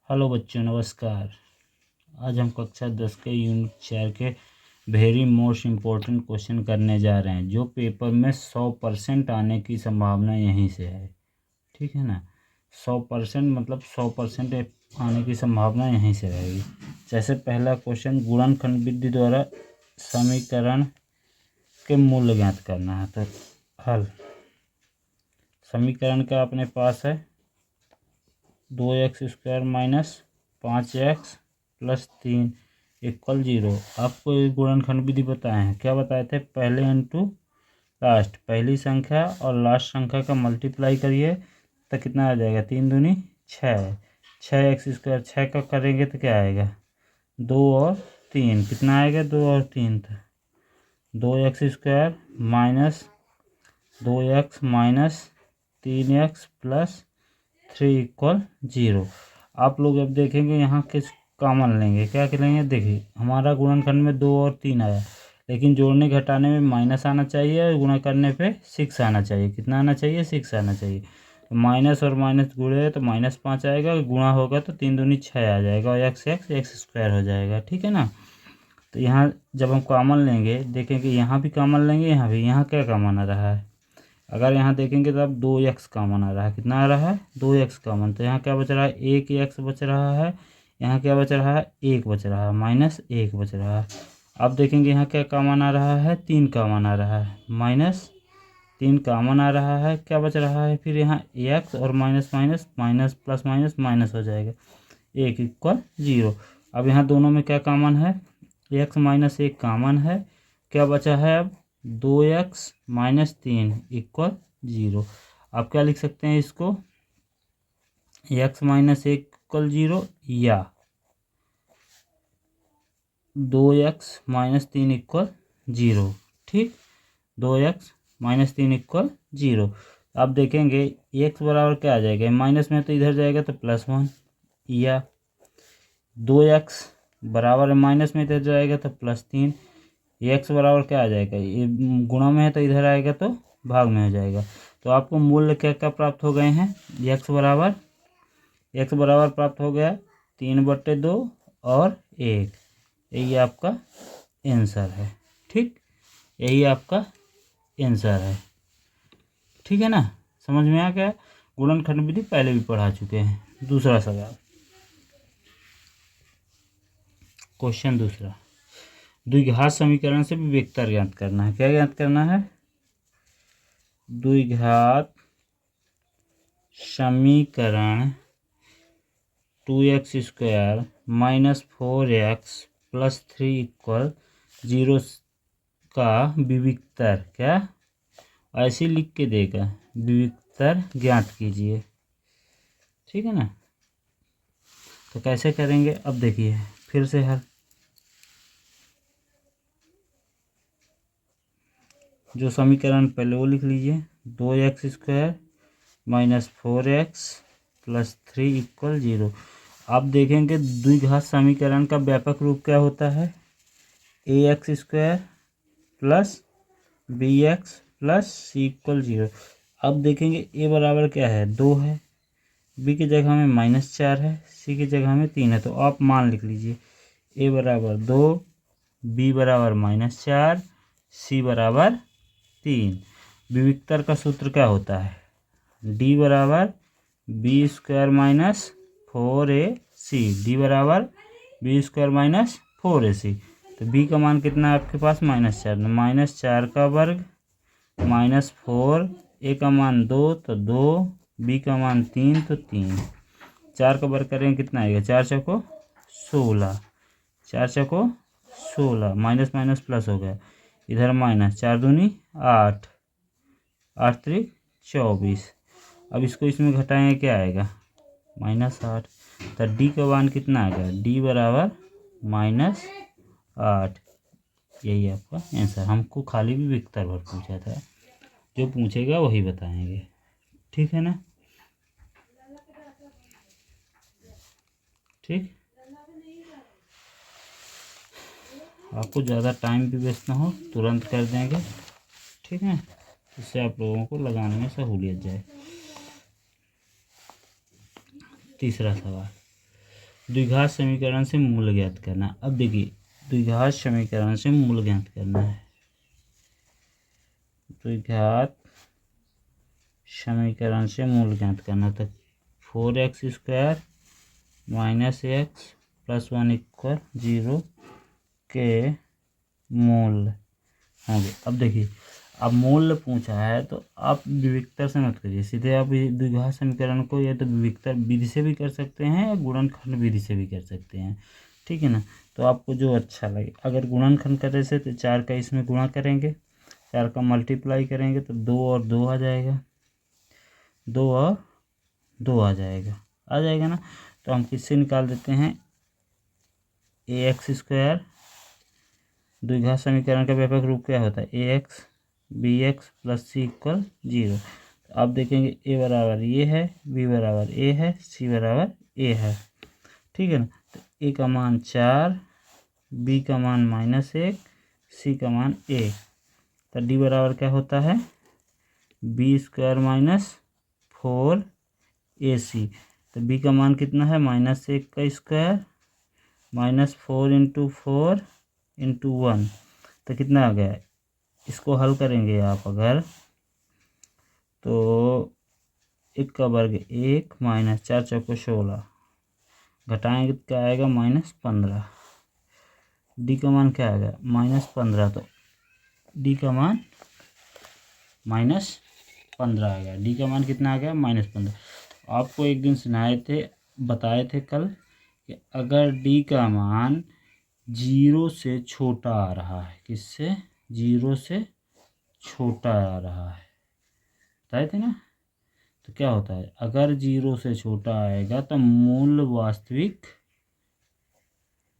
Hello बच्चों, नमस्कार। आज हम कक्षा 10 के यूनिट 4 के वेरी मोस्ट इम्पोर्टेंट क्वेश्चन करने जा रहे हैं, जो पेपर में 100% आने की संभावना यहीं से है। ठीक है ना। 100% मतलब 100% आने की संभावना यहीं से रहेगी। जैसे पहला क्वेश्चन, गुणनखंड विधि द्वारा समीकरण के मूल्य ज्ञात करना है। तो हल समीकरण का अपने पास है 2x² minus 5x plus 3 equal 0। आपको एक गुणनखंड विधि बताए हैं। क्या बताए थे? पहले इंटू लास्ट, पहली संख्या और लास्ट संख्या का मल्टीप्लाई करिए तो कितना आ जाएगा? 3 दूनी 6, 6x², 6 का करेंगे तो क्या आएगा? 2 और 3, कितना आएगा? 2 और 3 था 2x² minus 2x minus 3x plus 3 equal 0। आप लोग अब देखेंगे यहाँ किस कॉमन लेंगे। क्या लेंगे? देखिए, हमारा गुणनखंड में 2 और 3 आया, लेकिन जोड़ने घटाने में माइनस आना चाहिए और गुणा करने पे 6 आना चाहिए। कितना आना चाहिए? 6 आना चाहिए। तो माइनस और माइनस गुणे तो -5 आएगा, गुणा होगा तो 3 दूनी 6 आ जाएगा और x² हो जाएगा। ठीक है ना। तो यहाँ जब हम कॉमन लेंगे, देखेंगे यहाँ भी कॉमन लेंगे, यहाँ क्या कॉमन आ रहा है? अगर यहाँ देखेंगे तो अब 2x कॉमन आ रहा है। कितना आ रहा है? 2x common. तो यहाँ क्या बच रहा है? 1x बच रहा है। यहाँ क्या बच रहा है? 1 बच रहा है, -1 बच रहा है। अब देखेंगे यहाँ क्या कॉमन आ रहा है? 3 कॉमन आ रहा है, -3 कॉमन आ रहा है। क्या बच रहा है फिर? यहाँ x और minus minus minus plus minus minus हो जाएगा, 1 इक्वल 0। अब यहाँ दोनों में क्या कॉमन है? x माइनस 1 कॉमन है। क्या बचा है अब? 2x minus 3 equal 0। आप क्या लिख सकते हैं इसको? x माइनस 1 इक्वल 0 या 2x माइनस 3 इक्वल 0। ठीक, 2x माइनस 3 इक्वल 0। आप देखेंगे x बराबर क्या आ जाएगा? माइनस में तो इधर जाएगा तो +1, या 2x बराबर माइनस में इधर जाएगा तो +3। x बराबर क्या आ जाएगा? ये गुणा में है तो इधर आएगा तो भाग में हो जाएगा। तो आपको मूल्य क्या क्या प्राप्त हो गए हैं? x बराबर प्राप्त हो गया 3/2 और 1। यही आपका आंसर है। ठीक, यही आपका आंसर है। ठीक है ना। समझ में आ गया? गुणनखंड विधि पहले भी पढ़ा चुके हैं। दूसरा सवाल, क्वेश्चन दूसरा, द्विघात समीकरण से विवेकता ज्ञात करना है। क्या ज्ञात करना है? द्विघात समीकरण 2x² minus 4x plus 3 equal 0 का विविक्तर, क्या ऐसे लिख के देगा, विविक्तर ज्ञात कीजिए। ठीक है ना। तो कैसे करेंगे? अब देखिए फिर से हल। जो समीकरण पहले वो लिख लीजिए, 2x² minus 4x plus 3 equal 0। आप देखेंगे द्विघात समीकरण का व्यापक रूप क्या होता है? ax² plus bx plus c equal 0। अब देखेंगे a बराबर क्या है? 2 है, b की जगह में -4 है, c की जगह में 3 है। तो आप मान लिख लीजिए, a बराबर 2, b बराबर -4, c बराबर 3। विविक्तर का सूत्र क्या होता है? d बराबर b² माइनस 4ac, डी बराबर b² माइनस 4ac। तो b का मान कितना है आपके पास? -4, -4 का वर्ग -4, a का मान 2 तो 2, b का मान 3 तो 3। 4 का वर्ग करेंगे कितना आएगा? 4 चौको 16, 4 चौको 16, माइनस माइनस प्लस हो गया, इधर माइनस, 4 दूनी 8, 8 त्रिक 24। अब इसको इसमें घटाएंगे, क्या आएगा? -8। तो डी का मान कितना आ गया? डी बराबर -8। यही आपका आंसर। हमको खाली भी विविक्तर भर पूछा था, जो पूछेगा वही बताएंगे। ठीक है ना। ठीक, आपको ज़्यादा टाइम भी वेस्ट ना हो, तुरंत कर देंगे। ठीक है, इससे आप लोगों को लगाने में सहूलियत जाए। तीसरा सवाल, द्विघात समीकरण से मूल ज्ञात करना। अब देखिए द्विघात समीकरण से मूल ज्ञात करना है। द्विघात समीकरण से मूल ज्ञात करना था। 4x² minus x plus 1 equal 0 के मूल होंगे। अब देखिए अब मूल्य पूछा है तो आप विविक्तर से मत करिए, सीधे आप द्विघात समीकरण को या तो विविक्तर विधि से भी कर सकते हैं या गुणनखंड विधि से भी कर सकते हैं, ठीक है ना। तो आपको जो अच्छा लगे। अगर गुणनखंड करे से तो 4 का इसमें गुणा करेंगे, 4 का मल्टीप्लाई करेंगे तो 2 और 2 आ जाएगा, 2 और 2 आ जाएगा ना। तो हम किससे निकाल देते हैं, ax²। द्विघात समीकरण का व्यापक रूप क्या होता है, ax bx plus c equal 0। तो आप देखेंगे a बराबर ये है, b बराबर a है, c बराबर a है, ठीक है ना। तो a का मान 4, b का मान -1, c का मान 1। तो d बराबर क्या होता है, b² माइनस 4ac। तो b का मान कितना है, -1 का स्क्वायर -4 × 4 × 1। तो कितना आ गया, इसको हल करेंगे आप अगर तो 1 का वर्ग 1 माइनस 4 चौको 16, घटाएंगे तो क्या आएगा -15। डी का मान क्या आएगा -15। तो डी का मान -15 आएगा। डी का मान कितना आ गया -15। आपको एक दिन बताए थे कल कि अगर डी का मान 0 से छोटा आ रहा है, किससे, 0 से छोटा आ रहा है, बताए थे ना। तो क्या होता है, अगर 0 से छोटा आएगा तो वास्तविक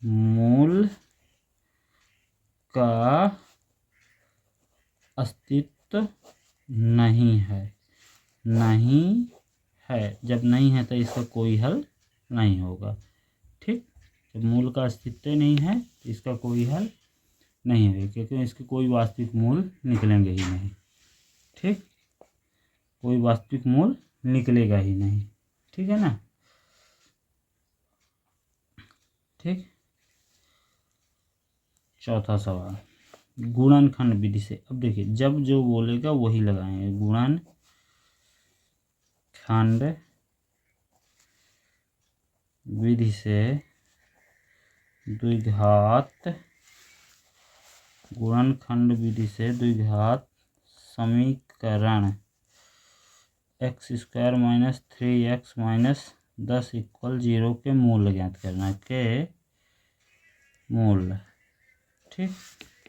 मूल का अस्तित्व नहीं है। जब नहीं है तो इसका कोई हल नहीं होगा, ठीक। जब मूल का अस्तित्व नहीं है तो इसका कोई हल नहीं है, क्योंकि इसके कोई वास्तविक मूल निकलेंगे ही नहीं, ठीक। कोई वास्तविक मूल निकलेगा ही नहीं, ठीक है ना, ठीक। चौथा सवाल, गुणनखंड विधि से। अब देखिए जब जो बोलेगा वही लगाएंगे। गुणनखंड विधि से द्विघात समीकरण x² minus 3x minus 10 equal 0 के मूल ज्ञात करना है, ठीक,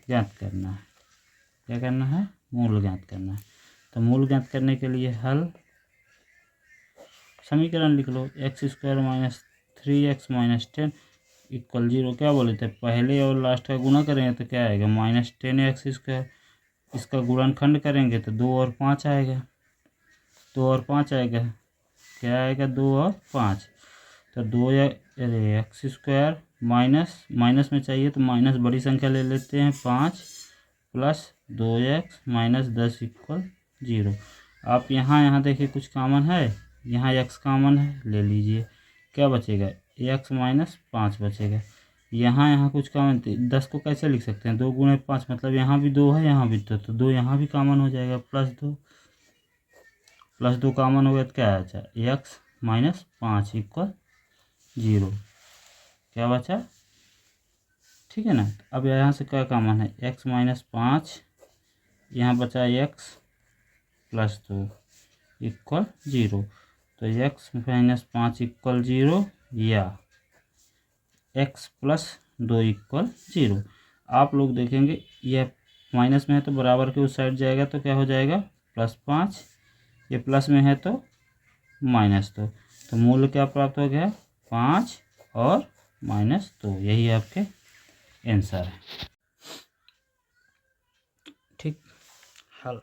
ज्ञात करना है। क्या करना है, मूल ज्ञात करना है। तो मूल ज्ञात करने के लिए हल समीकरण लिख लो, x² minus 3x minus 10 equal 0। क्या बोले थे, पहले और लास्ट का गुणा करेंगे तो क्या आएगा -10x²। इसका गुणनखंड करेंगे तो 2 और 5 आएगा, 2 और 5 आएगा, क्या आएगा 2 और 5। तो x² माइनस में चाहिए तो माइनस बड़ी संख्या ले लेते हैं 5 प्लस 2x माइनस 10 इक्वल 0। आप यहाँ देखिए कुछ कॉमन है, यहाँ x कॉमन है, ले लीजिए। क्या बचेगा, x माइनस 5 बचेगा। यहाँ कुछ कॉमन 10 को कैसे लिख सकते हैं, 2 × 5 मतलब यहाँ भी 2 है, यहाँ भी 2, तो 2 यहाँ भी कॉमन हो जाएगा, प्लस 2 कॉमन हो गया तो क्या बचा, x माइनस 5 इक्वल 0। क्या बचा, ठीक है ना। अब यहाँ से क्या कॉमन है, x माइनस 5, यहाँ बचा x प्लस 2 इक्वल 0। तो x माइनस 5 इक्वल 0 या x प्लस 2 इक्वल 0। आप लोग देखेंगे यह माइनस में है तो बराबर के उस साइड जाएगा तो क्या हो जाएगा +5, ये प्लस में है तो -2। तो मूल्य क्या प्राप्त हो गया, 5 और -2। यही आपके आंसर है, ठीक। हल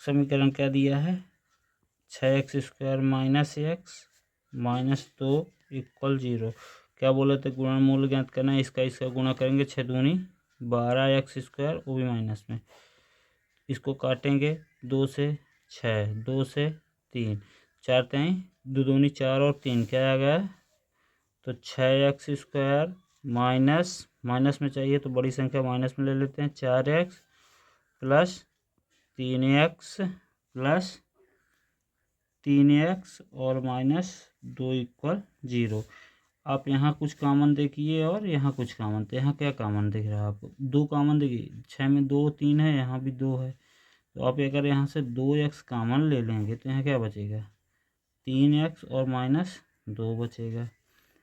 समीकरण क्या दिया है, 6x² minus x minus 2 equal 0। क्या बोले थे, गुणनमूल्य ज्ञात करना है, इसका गुणा करेंगे 6 दूनी 12x², वो भी माइनस में। इसको काटेंगे 2 से 6, 2 से 3, 4 3 2 दूनी 4 और 3 क्या आ गया, तो 6x² माइनस में चाहिए तो बड़ी संख्या माइनस में ले लेते हैं, 4x प्लस 3x और -2 = 0। आप यहाँ कुछ कॉमन देखिए और यहाँ कुछ कॉमन, तो यहाँ क्या कॉमन दिख रहा है आपको, 2 कॉमन देखिए, 6 में 2 3 है, यहाँ भी 2 है, तो आप अगर यहाँ से 2x कॉमन ले लेंगे तो यहाँ क्या बचेगा, 3x और -2 बचेगा।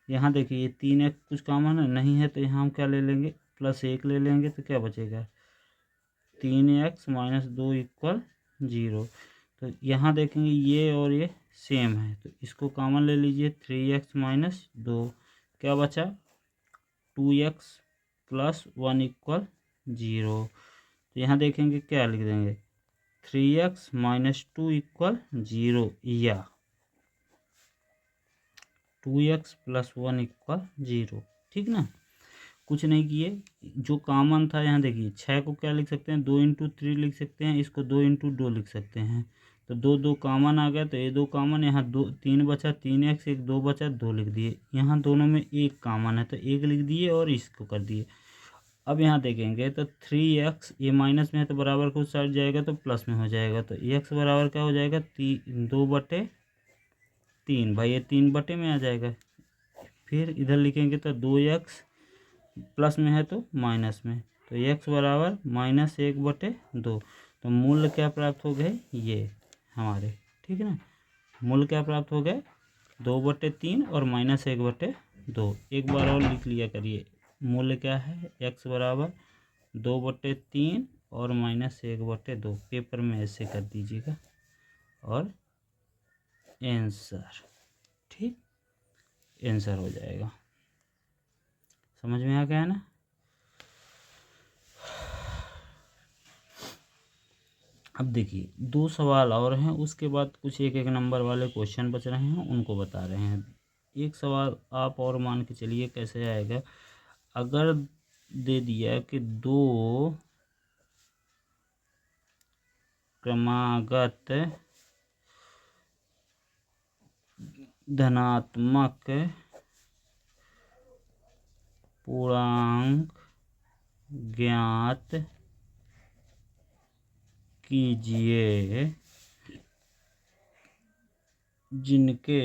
यहाँ देखिए 3x कुछ कॉमन है नहीं है, तो यहाँ हम क्या ले लेंगे, +1 ले लेंगे, तो क्या बचेगा, 3x - 2 = 0। तो यहाँ देखेंगे ये और ये सेम है, तो इसको कॉमन ले लीजिए, 3x - 2 क्या बचा, 2x + 1 = 0। तो यहाँ देखेंगे क्या लिख देंगे, 3x - 2 = 0 या 2x + 1 = 0। ठीक ना, कुछ नहीं किए, जो कॉमन था यहाँ देखिए, 6 को क्या लिख सकते हैं, 2 × 3 लिख सकते हैं, इसको 2 × 2 लिख सकते हैं, तो 2 कॉमन आ गया, तो ये 2 कॉमन, यहाँ 3 बचा, 3x, 1 2 बचा, 2 लिख दिए, यहाँ दोनों में 1 कॉमन है तो 1 लिख दिए और इसको कर दिए। अब यहाँ देखेंगे तो 3x, ये माइनस में है तो बराबर को साइड जाएगा तो प्लस में हो जाएगा, तो x बराबर क्या हो जाएगा, 2/3, भाई ये 3 बटे में आ जाएगा। फिर इधर लिखेंगे तो 2x प्लस में है तो माइनस में, तो x बराबर -1/2। तो मूल्य क्या प्राप्त हो गए, ये हमारे, ठीक है ना, मूल्य क्या प्राप्त हो गए, 2/3 और -1/2। एक बार और लिख लिया करिए, मूल्य क्या है, x बराबर 2/3 और -1/2, पेपर में ऐसे कर दीजिएगा और आंसर, ठीक, आंसर हो जाएगा। समझ में आ गया ना। अब देखिए 2 सवाल और हैं, उसके बाद कुछ एक नंबर वाले क्वेश्चन बच रहे हैं, उनको बता रहे हैं। एक सवाल आप और मान के चलिए कैसे आएगा, अगर दे दिया कि 2 क्रमागत धनात्मक पूर्णांक ज्ञात कीजिए जिनके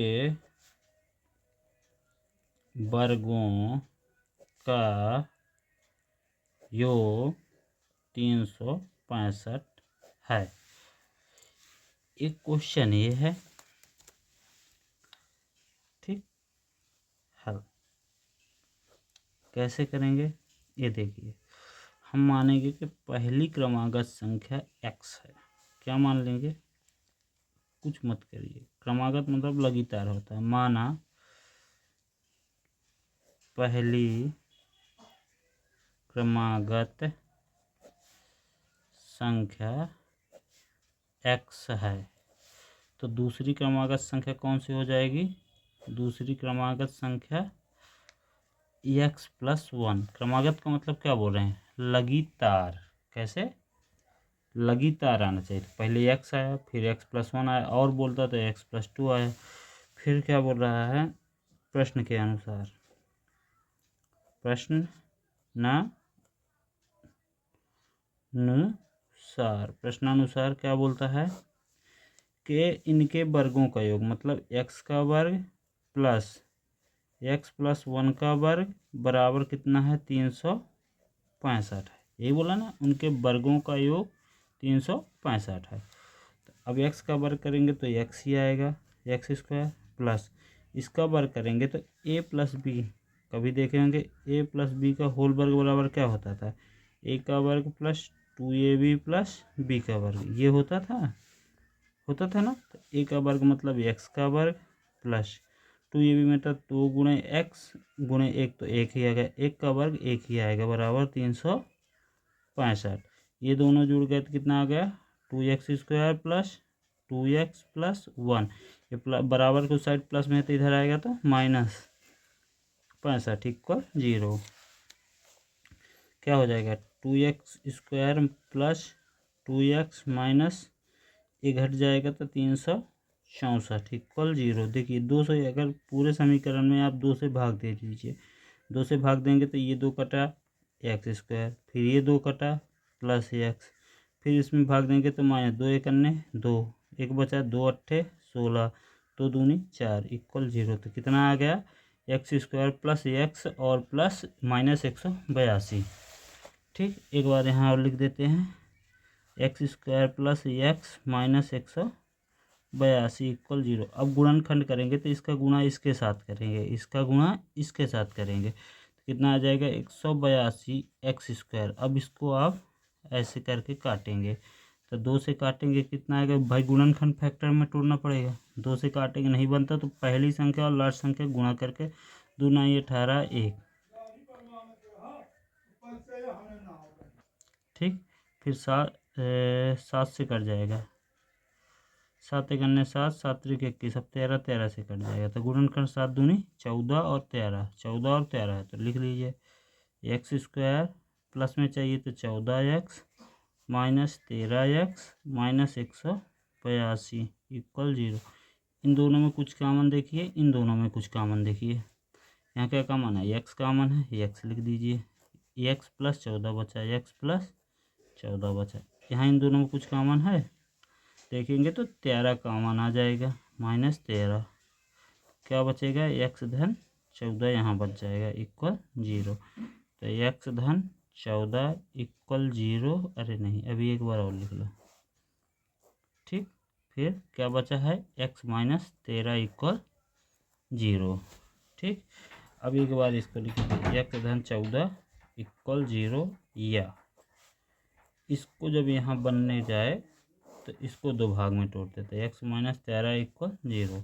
वर्गों का योग 365 है। एक क्वेश्चन ये है, ठीक, हल कैसे करेंगे, ये देखिए, हम मानेंगे कि पहली क्रमागत संख्या x है, क्या मान लेंगे, कुछ मत करिए, क्रमागत मतलब लगातार होता है, माना पहली क्रमागत संख्या x है, तो दूसरी क्रमागत संख्या कौन सी हो जाएगी, दूसरी क्रमागत संख्या x + 1। क्रमागत का मतलब क्या बोल रहे हैं, लगातार, कैसे, लगातार आना चाहिए, तो पहले x आया, फिर x + 1 आया, और बोलता तो x + 2 आया, फिर क्या बोल रहा है, प्रश्न के अनुसार, प्रश्नानुसार क्या बोलता है कि इनके वर्गों का योग, मतलब x का वर्ग प्लस x + 1 का वर्ग बराबर कितना है, 365 है, यही बोला ना, उनके वर्गों का योग 365 है। तो अब x का वर्ग करेंगे तो x ही आएगा, x² प्लस इसका वर्ग करेंगे तो a + b, कभी देखे होंगे a + b का होल वर्ग बराबर क्या होता था, a का वर्ग प्लस 2ab प्लस b का वर्ग, ये होता था ना, तो a का वर्ग मतलब x का वर्ग प्लस 2ab मतलब 2 × x × 1 तो 1 ही आएगा, 1 का वर्ग 1 ही आएगा, बराबर 365। ये दोनों जुड़ गए तो कितना आ गया, 2x² प्लस 2x + 1, ये बराबर को साइड प्लस में है तो इधर आएगा तो -65 = 0। क्या हो जाएगा, 2x² प्लस 2x माइनस ये घट जाएगा तो 365 64 इक्वल 0। देखिए 2 से अगर पूरे समीकरण में आप 2 से भाग दे दीजिए, 2 से भाग देंगे तो ये 2 कटा एक्स स्क्वायर, फिर ये 2 कटा प्लस एक्स, फिर इसमें भाग देंगे तो माइनस 2 एक अन्य 2, एक बचा 2 अट्ठे 16, 2 दूनी 4 इक्वल 0। तो कितना आ गया एक्स स्क्वायर प्लस एक्स और प्लस माइनस 182। ठीक, एक बार यहाँ और लिख देते हैं x square plus x minus 182 equal 0। अब गुणनखंड करेंगे तो इसका गुणा इसके साथ करेंगे, इसका गुणा इसके साथ करेंगे तो कितना आ जाएगा 182 एक्स स्क्वायर। अब इसको आप ऐसे करके काटेंगे तो 2 से काटेंगे कितना आएगा भाई, गुणनखंड फैक्टर में तोड़ना पड़ेगा, 2 से काटेंगे नहीं बनता तो पहली संख्या और लास्ट संख्या गुणा करके 2 9 18 1। ठीक, फिर 7 से कट जाएगा, 7 एक अन्य 7, 7 त्रिक 21, अब 13 13 से कट जाएगा तो गुणनखंड 7 दूनी 14 और 13, 14 और 13 है तो लिख लीजिए एक्स स्क्वायर प्लस में चाहिए तो 14x minus 13x minus 182 equal 0। इन दोनों में कुछ कॉमन देखिए, इन दोनों में कुछ कॉमन देखिए, यहाँ क्या कॉमन है x कॉमन है, x लिख दीजिए, x प्लस 14 बचा, x प्लस 14 बचा। यहाँ इन दोनों में कुछ कॉमन है, देखेंगे तो 13 कॉमन आ जाएगा, माइनस 13 क्या बचेगा x धन 14 यहाँ बच जाएगा इक्वल 0। तो x धन 14 इक्वल 0, अरे नहीं अभी एक बार और लिख लो। ठीक, फिर क्या बचा है x माइनस 13 इक्वल 0। ठीक, अब एक बार इसको लिख दीजिए x धन 14 इक्वल 0, या इसको जब यहाँ बनने जाए तो इसको दो भाग में तोड़ देते हैं, x माइनस 13 इक्वल 0।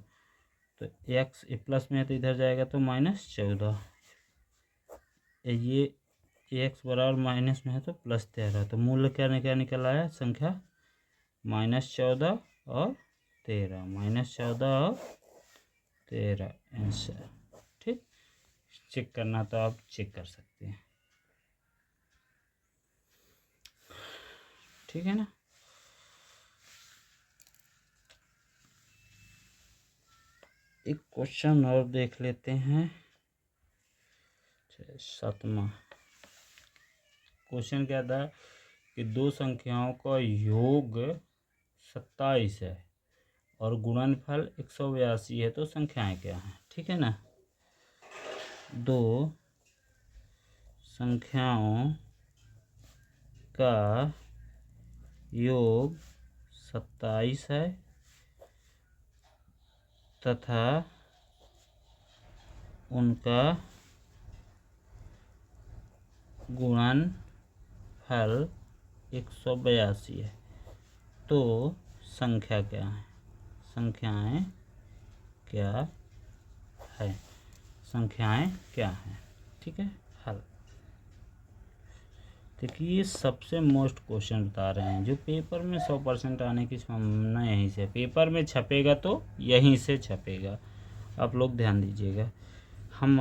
तो x प्लस में है तो इधर जाएगा तो माइनस 14, ये x बराबर माइनस में है तो प्लस 13, तो मूल्य क्या निकल आया संख्या माइनस 14 और 13, माइनस 14 और 13 आंसर। ठीक, चेक करना तो आप चेक कर सकते हैं, ठीक है ना। एक क्वेश्चन और देख लेते हैं, 7वां क्वेश्चन क्या था कि दो संख्याओं का योग 27 है और गुणनफल 182 है, तो संख्याएं क्या हैं। ठीक है ना, दो संख्याओं का योग 27 है तथा उनका गुणनफल 182 है, तो संख्या क्या है, संख्याएं क्या है, संख्याएं क्या हैं। ठीक है, हल देखिए सबसे मोस्ट क्वेश्चन बता रहे हैं जो पेपर में 100% आने की संभावना यहीं से, पेपर में छपेगा तो यहीं से छपेगा, आप लोग ध्यान दीजिएगा। हम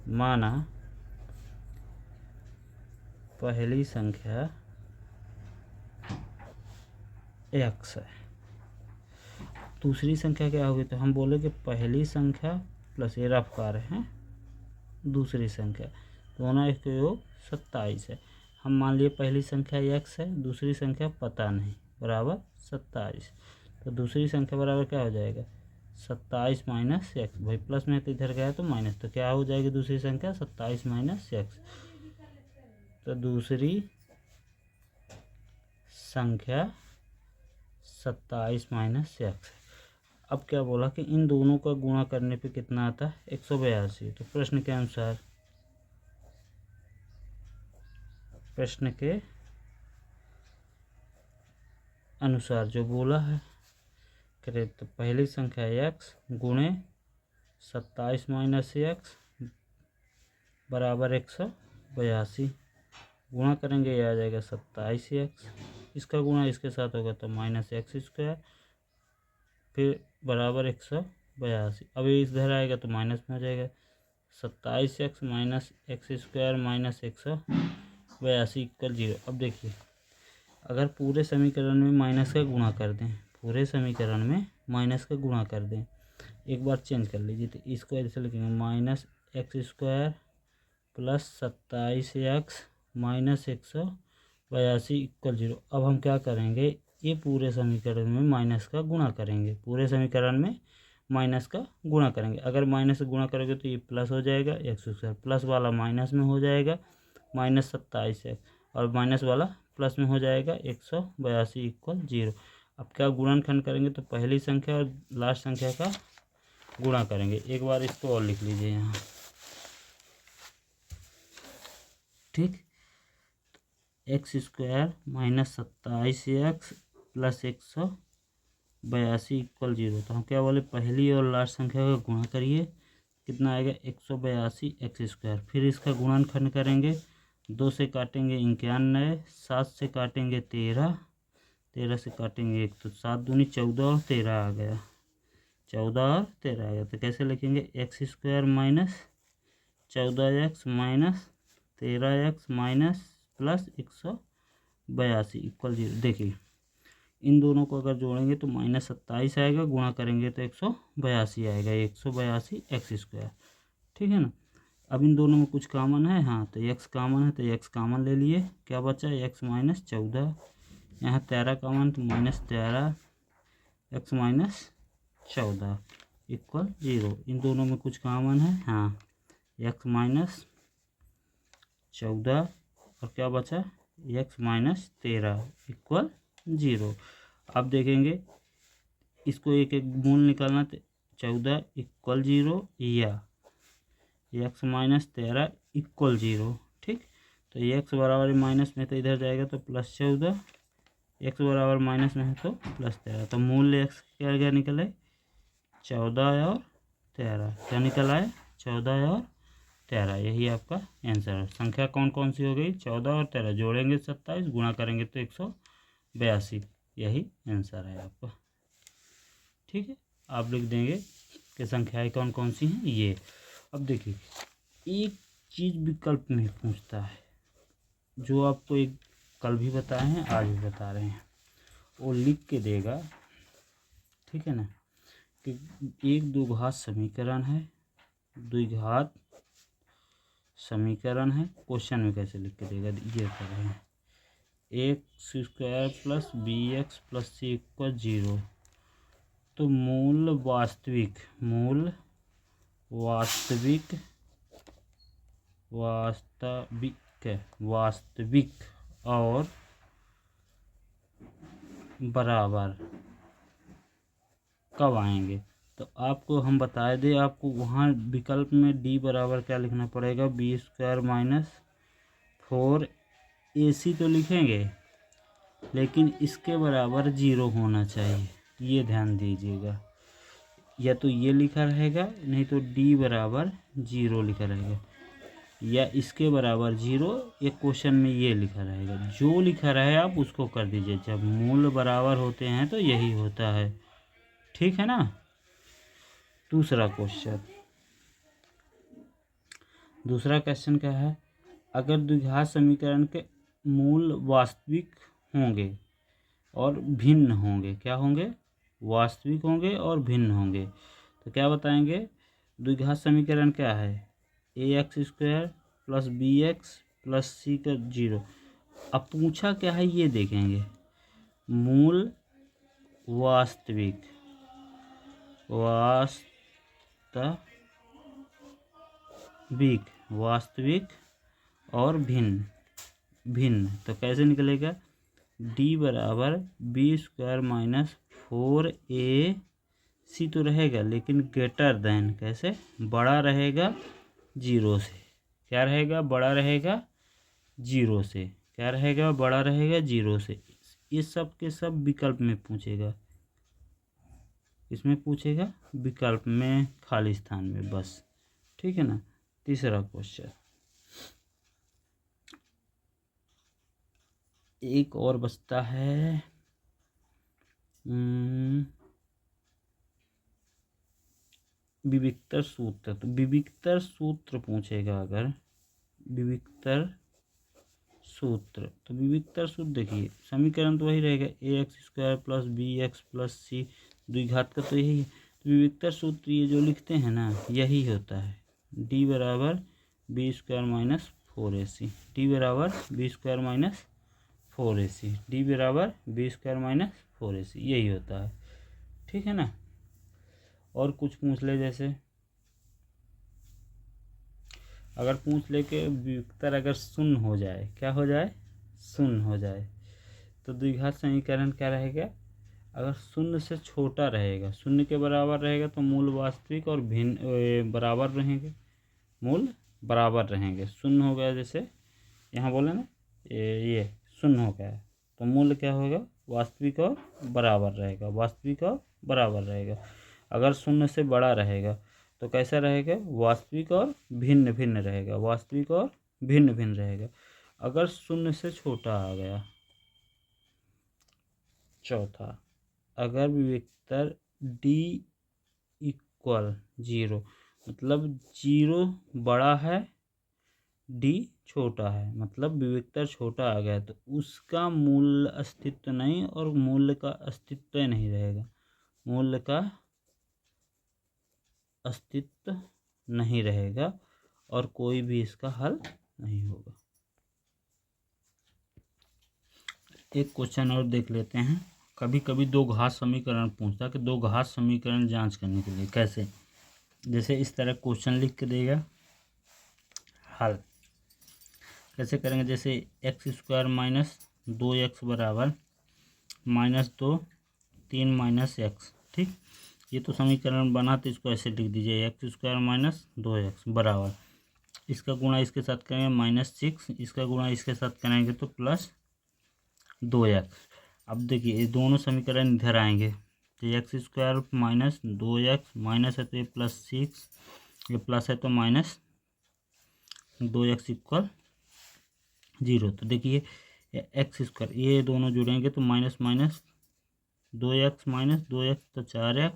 माना पहली संख्या x है, दूसरी संख्या क्या होगी, तो हम बोले कि पहली संख्या प्लस ये रफ कार है दूसरी संख्या, दोनों एक योग 27 है। हम मान लिए पहली संख्या x है, दूसरी संख्या पता नहीं, बराबर 27, तो दूसरी संख्या बराबर क्या हो जाएगा 27 माइनस एक्स, भाई प्लस में तो इधर गया तो माइनस, तो क्या हो जाएगी दूसरी संख्या 27 माइनस एक्स, तो दूसरी संख्या 27 माइनस एक्स। अब क्या बोला कि इन दोनों का गुणा करने पे कितना आता है 182, तो प्रश्न के अनुसार जो बोला है करे, तो पहली संख्या x गुणे 27 माइनस एक्स बराबर 182, गुणा करेंगे ये आ जाएगा 27x, इसका गुणा इसके साथ होगा तो माइनस एक्स स्क्वायर, फिर बराबर 182, अब ये इधर आएगा तो माइनस में हो जाएगा 27x minus x square minus 182 equal 0। अब देखिए अगर पूरे समीकरण में माइनस का गुणा कर दें, पूरे समीकरण में माइनस का गुणा कर दें। एक बार चेंज कर लीजिए, तो इसको ऐसे लिखेंगे minus x square plus 27x minus 182 equal 0। अब हम क्या करेंगे, ये पूरे समीकरण में माइनस का गुणा करेंगे, पूरे समीकरण में माइनस का गुणा करेंगे। अगर माइनस से गुणा करोगे तो ये प्लस हो जाएगा, एक्स स्क्वायर प्लस वाला माइनस में हो जाएगा माइनस 27x, और माइनस वाला प्लस में हो जाएगा 182 इक्वल 0। अब क्या गुणनखंड करेंगे, तो पहली संख्या और लास्ट संख्या का गुणा करेंगे। एक बार इसको और लिख लीजिए यहाँ, ठीक। X square minus 27x plus 182 equal 0। तो हम क्या बोले, पहली और लास्ट संख्या का गुणा करिए, कितना आएगा 182 एक्स स्क्वायर। फिर इसका गुणनखंड करेंगे, 2 से काटेंगे 91, 7 से काटेंगे 13, 13 से काटेंगे 1, तो 7 दूनी 14 और 13 आ गया, 14 और 13 आ गया। तो कैसे लिखेंगे, x square minus 14x minus 13x minus plus 182 equal 0। देखिए इन दोनों को अगर जोड़ेंगे तो माइनस 27 आएगा, गुणा करेंगे तो 182 आएगा, 182 एक्स स्क्वायर, ठीक है ना। अब इन दोनों में कुछ कॉमन है, हाँ, तो एक्स कॉमन है, तो एक्स कॉमन ले लिए, क्या बचा एक्स माइनस 14, यहाँ 13 कॉमन, तो माइनस 13 एक्स माइनस 14 इक्वल 0। इन दोनों में कुछ कॉमन है, हाँ, एक्स माइनस 14 और क्या बचा एक्स माइनस 13 इक्वल 0। अब देखेंगे इसको एक एक मूल निकालना, तो 14 इक्वल 0 या एक्स माइनस 13 इक्वल 0, ठीक। तो एक्स बराबर माइनस में तो इधर जाएगा तो प्लस 14, एक्स बराबर माइनस में है तो प्लस 13, तो मूल एक्स क्या क्या निकले 14 और 13, क्या निकला है 14 और 13, यही आपका आंसर है। संख्या कौन कौन सी हो गई, 14 और 13, जोड़ेंगे 27, गुणा करेंगे तो 182, यही आंसर है आपका, ठीक है। आप लिख देंगे कि संख्याएं कौन कौन सी हैं ये। अब देखिए एक चीज़ विकल्प में पूछता है, जो आपको एक कल भी बताए हैं आज भी बता रहे हैं, वो लिख के देगा, ठीक है ना, कि एक द्विघात समीकरण है, द्विघात समीकरण है, क्वेश्चन में कैसे लिख के देगा ये कर रहे हैं, x square plus b x plus c equal 0। तो मूल वास्तविक और बराबर कब आएंगे, तो आपको हम बता दें, आपको वहाँ विकल्प में डी बराबर क्या लिखना पड़ेगा, बी स्क्वायर माइनस 4ac तो लिखेंगे, लेकिन इसके बराबर 0 होना चाहिए, ये ध्यान दीजिएगा। या तो ये लिखा रहेगा, नहीं तो डी बराबर 0 लिखा रहेगा, या इसके बराबर 0, या क्वेश्चन में ये लिखा रहेगा। जो लिखा रहे आप उसको कर दीजिए, जब मूल बराबर होते हैं तो यही होता है, ठीक है ना। दूसरा क्वेश्चन क्या है, अगर द्विघात समीकरण के मूल वास्तविक होंगे और भिन्न होंगे, क्या होंगे, वास्तविक होंगे और भिन्न होंगे, तो क्या बताएंगे, द्विघात समीकरण क्या है, a x square plus b x plus c का 0। अब पूछा क्या है ये देखेंगे, मूल वास्तविक और भिन्न, तो कैसे निकलेगा, डी बराबर बी स्क्वायर माइनस 4ac तो रहेगा, लेकिन ग्रेटर देन, कैसे, बड़ा रहेगा 0 से, क्या रहेगा, बड़ा रहेगा 0 से, क्या रहेगा, बड़ा रहेगा 0 से। ये सब के सब विकल्प में पूछेगा, इसमें पूछेगा विकल्प में, खाली स्थान में, बस, ठीक है ना। तीसरा क्वेश्चन एक और बचता है, विविक्तर सूत्र। तो विविक्तर सूत्र पूछेगा, अगर विविक्तर सूत्र। तो विविक्तर सूत्र देखिए, समीकरण तो वही रहेगा, ax² plus bx plus c द्विघात का तो यही है। तो विविक्तर सूत्र ये जो लिखते हैं ना, यही होता है, d बराबर b² माइनस 4ac, d बराबर b² माइनस 4ac, d बराबर b² माइनस 4ac, यही होता है। ठीक है ना। और कुछ पूछ ले, जैसे अगर पूछ ले कि विविक्तर अगर शून्य हो जाए, क्या हो जाए, शून्य हो जाए, तो द्विघात समीकरण क्या रहेगा, अगर शून्य से छोटा रहेगा, शून्य के बराबर रहेगा तो मूल वास्तविक और भिन्न बराबर रहेंगे, मूल बराबर रहेंगे। शून्य हो गया, जैसे यहाँ बोले ना, ये शून्य हो गया, तो मूल्य क्या होगा, वास्तविक और बराबर रहेगा, वास्तविक और बराबर रहेगा। अगर शून्य से बड़ा रहेगा तो कैसा रहेगा, वास्तविक और भिन्न भिन्न रहेगा, वास्तविक और भिन्न भिन्न रहेगा। अगर शून्य से छोटा आ गया, चौथा, अगर विविक्तर d इक्वल 0, मतलब 0 बड़ा है, d छोटा है, मतलब विविक्तर छोटा आ गया, तो उसका मूल अस्तित्व नहीं और मूल्य का अस्तित्व नहीं रहेगा, मूल्य का अस्तित्व नहीं रहेगा और कोई भी इसका हल नहीं होगा। एक क्वेश्चन और देख लेते हैं। कभी कभी दो घात समीकरण पूछता है कि दो घात समीकरण जांच करने के लिए कैसे, जैसे इस तरह क्वेश्चन लिख के देगा, हल कैसे करेंगे, जैसे x² माइनस 2x बराबर -2 3 माइनस x। ठीक, ये तो समीकरण बना, तो इसको ऐसे लिख दीजिए, x² माइनस 2x बराबर, इसका गुणा इसके साथ करेंगे -6, इसका गुणा इसके साथ करेंगे तो +2x। अब देखिए ये दोनों समीकरण इधर आएंगे, तो x² माइनस 2x माइनस है तो ये +6, ये प्लस है तो -2x इक्वल 0। तो देखिए x², ये दोनों जुड़ेंगे तो minus minus 2x minus 2x तो 4x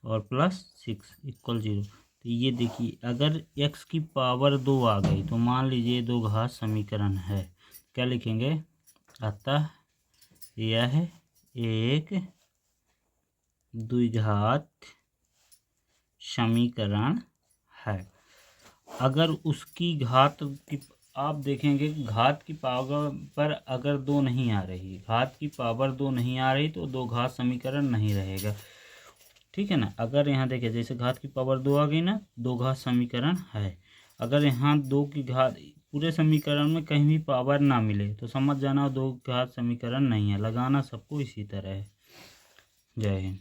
और +6 इक्वल 0। तो ये देखिए, अगर x की पावर 2 आ गई तो मान लीजिए दो घात समीकरण है, क्या लिखेंगे, अतः यह एक द्विघात समीकरण है। अगर उसकी घात की, आप देखेंगे घात की पावर पर अगर 2 नहीं आ रही, घात की पावर 2 नहीं आ रही तो दो घात समीकरण नहीं रहेगा। ठीक है ना। अगर यहाँ देखिए, जैसे घात की पावर 2 आ गई ना, दो घात समीकरण है। अगर यहाँ 2 की घात, पूरे समीकरण में कहीं भी पावर ना मिले तो समझ जाना दो घात समीकरण नहीं है, लगाना सबको इसी तरह है। जय हिंद।